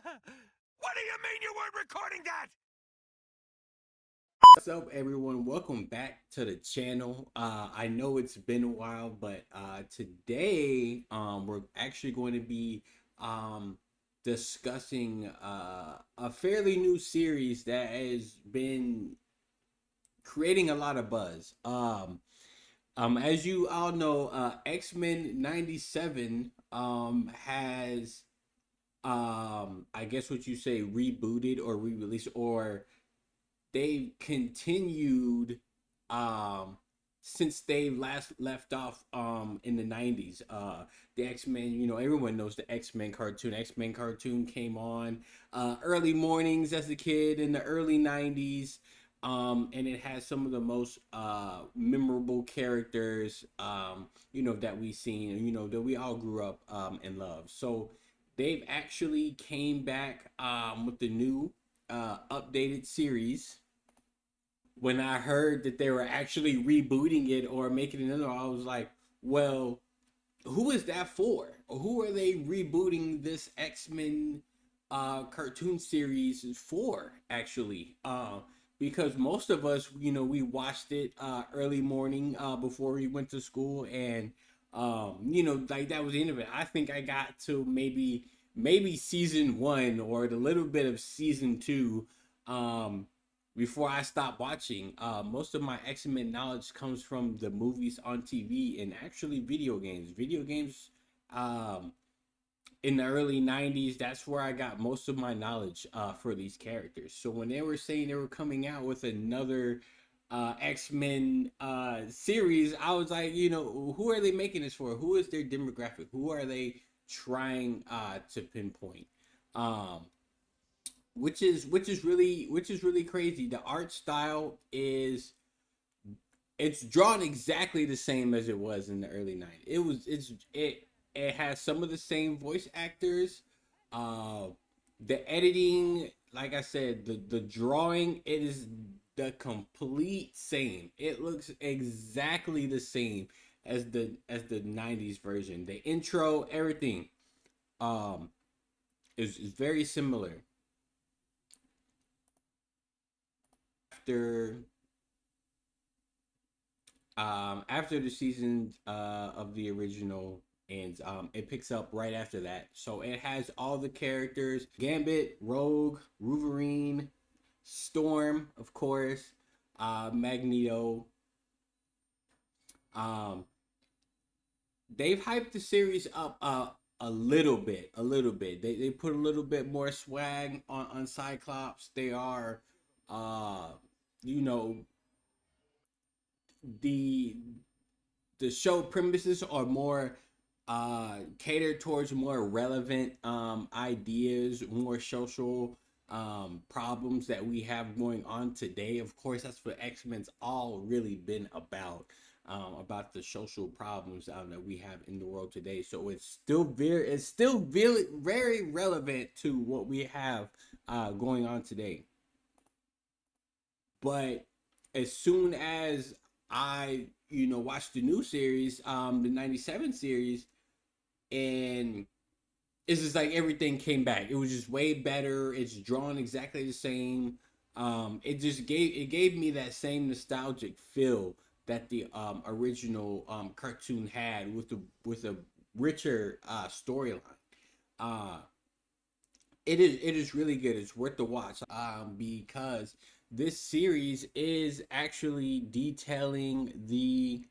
What do you mean you weren't recording that? What's up, everyone? Welcome back to the channel. I know it's been a while, but today we're actually going to be discussing a fairly new series that has been creating a lot of buzz. As you all know, Xmen'97 has I guess what you say rebooted or re-released, or they've continued um since they last left off in the 90s. The X-Men, everyone knows the X-Men cartoon. X-Men cartoon came on early mornings as a kid in the early 90s. And it has some of the most memorable characters that we've seen, and that we all grew up and love. So they've actually came back with the new updated series. When I heard that they were actually rebooting it or making it another, I was like, well, who is that for? Who are they rebooting this X-Men cartoon series for, actually? Because most of us, we watched it early morning before we went to school, and like that was the end of it. I think I got to maybe season one or the little bit of season two before I stopped watching. Most of my X-Men knowledge comes from the movies on TV and actually video games. Video games in the early 90s, that's where I got most of my knowledge for these characters. So when they were saying they were coming out with another X-Men series, I was like, who are they making this for? Who is their demographic? Who are they trying to pinpoint? Um, which is really crazy. The art style is it's drawn exactly the same as it was in the early 90s. It has some of the same voice actors. Uh the editing, like I said, the drawing, it is the complete same. It looks exactly the same as the 90s version. The intro, everything um is very similar. After after the season of the original ends, it picks up right after that. So it has all the characters: Gambit, Rogue, Wolverine, Storm, of course, Magneto. Um, they've hyped the series up a little bit, They put a little bit more swag on Cyclops. They are, uh, you know, the the show premises are more catered towards more relevant ideas, more social problems that we have going on today. Of course, that's what X-Men's all really been about the social problems that we have in the world today. So it's still very relevant to what we have going on today. But as soon as I, watched the new series, the 97 series, and it's just like everything came back. It was just way better. It's drawn exactly the same. It gave me that same nostalgic feel that the original cartoon had with a richer storyline. Uh it is really good. It's worth the watch because this series is actually detailing the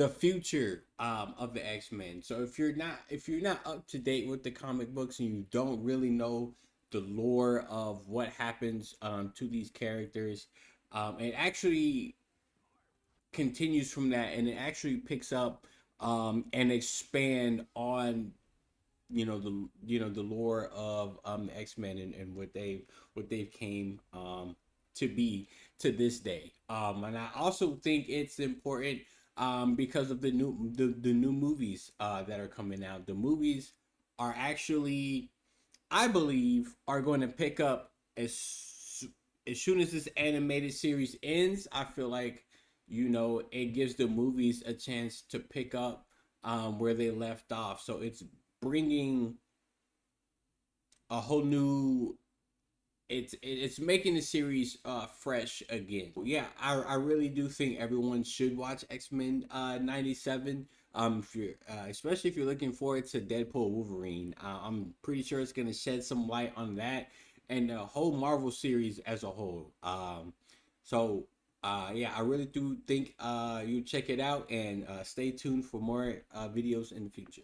future of the X-Men. So if you're not up to date with the comic books and you don't really know the lore of what happens to these characters, it actually continues from that, and it actually picks up and expand on the lore of the X-Men, and what they've came to be to this day. And I also think it's important because of the new movies that are coming out. The movies are actually, I believe, are going to pick up as soon as this animated series ends. I feel like it gives the movies a chance to pick up where they left off. So it's bringing a whole new. It's making the series fresh again. Yeah, I really do think everyone should watch X-Men 97. If you're especially if you're looking forward to Deadpool Wolverine, I'm pretty sure it's gonna shed some light on that and the whole Marvel series as a whole. So yeah, I really do think you check it out and stay tuned for more videos in the future.